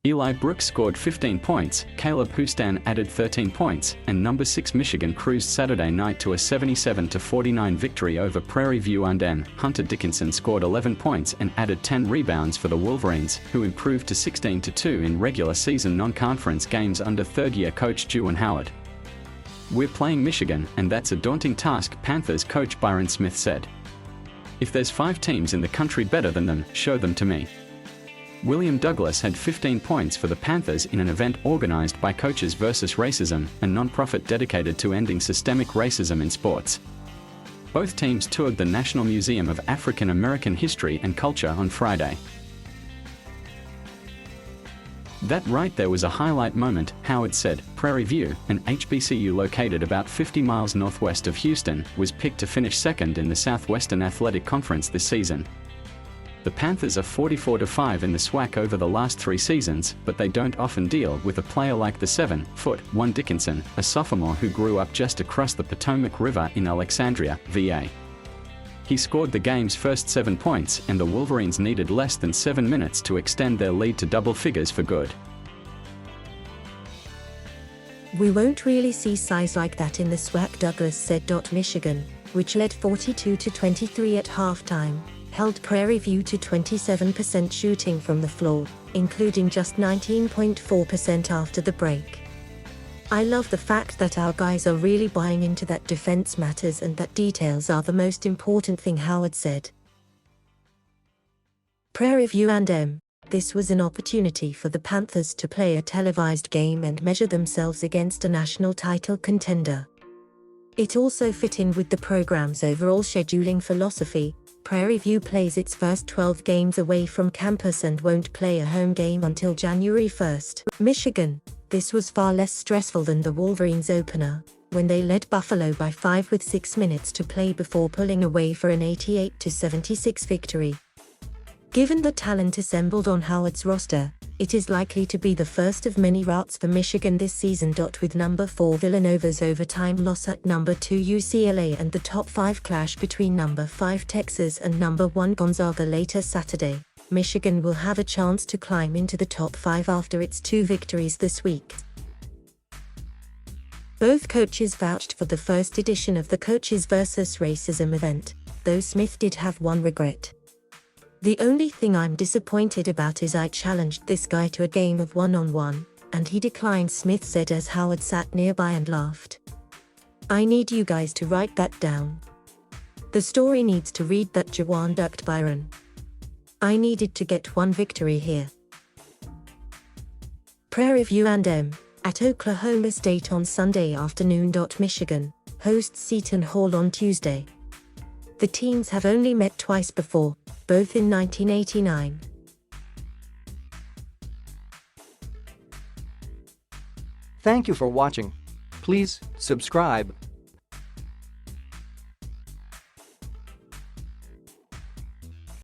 Eli Brooks scored 15 points, Caleb Houstan added 13 points, and number 6 Michigan cruised Saturday night to a 77-49 victory over Prairie View A&M.Hunter Dickinson scored 11 points and added 10 rebounds for the Wolverines, who improved to 16-2 in regular season non-conference games under third-year coach Juwan Howard. "We're playing Michigan, and that's a daunting task," Panthers coach Byron Smith said. "If there's 5 teams in the country better than them, show them to me." William Douglas had 15 points for the Panthers in an event organized by Coaches vs. Racism, a nonprofit dedicated to ending systemic racism in sports. Both teams toured the National Museum of African American History and Culture on Friday. "That right there was a highlight moment," Howard said. Prairie View, an HBCU located about 50 miles northwest of Houstan, was picked to finish second in the Southwestern Athletic Conference this season. The Panthers are 44-5 in the SWAC over the last 3 seasons, but they don't often deal with a player like the 7-foot Juwan Dickinson, a sophomore who grew up just across the Potomac River in Alexandria, VA. He scored the game's first 7 points, and the Wolverines needed less than 7 minutes to extend their lead to double figures for good. "We won't really see size like that in the SWAC," Douglas said. Michigan, which led 42-23 at halftime, held Prairie View to 27% shooting from the floor, including just 19.4% after the break. "I love the fact that our guys are really buying into that defense matters and that details are the most important thing," Howard said. Prairie View A&M. This was an opportunity for the Panthers to play a televised game and measure themselves against a national title contender. It also fit in with the program's overall scheduling philosophy. Prairie View plays its first 12 games away from campus and won't play a home game until January 1st. Michigan. This was far less stressful than the Wolverines opener, when they led Buffalo by 5 with 6 minutes to play before pulling away for an 88-76 victory. Given the talent assembled on Howard's roster, it is likely to be the first of many routes for Michigan this season. With number 4 Villanova's overtime loss at number 2 UCLA and the top 5 clash between number 5 Texas and number 1 Gonzaga later Saturday, Michigan will have a chance to climb into the top 5 after its 2 victories this week. Both coaches vouched for the first edition of the Coaches vs. Racism event, though Smith did have one regret. "The only thing I'm disappointed about is I challenged this guy to a game of one-on-one, and he declined," Smith said as Howard sat nearby and laughed. "I need you guys to write that down. The story needs to read that Juwan ducked Byron. I needed to get one victory here." Prairie View A&M. At Oklahoma State on Sunday afternoon. Michigan hosts Seton Hall on Tuesday. The teams have only met twice before, both in 1989. Thank you for watching. Please subscribe,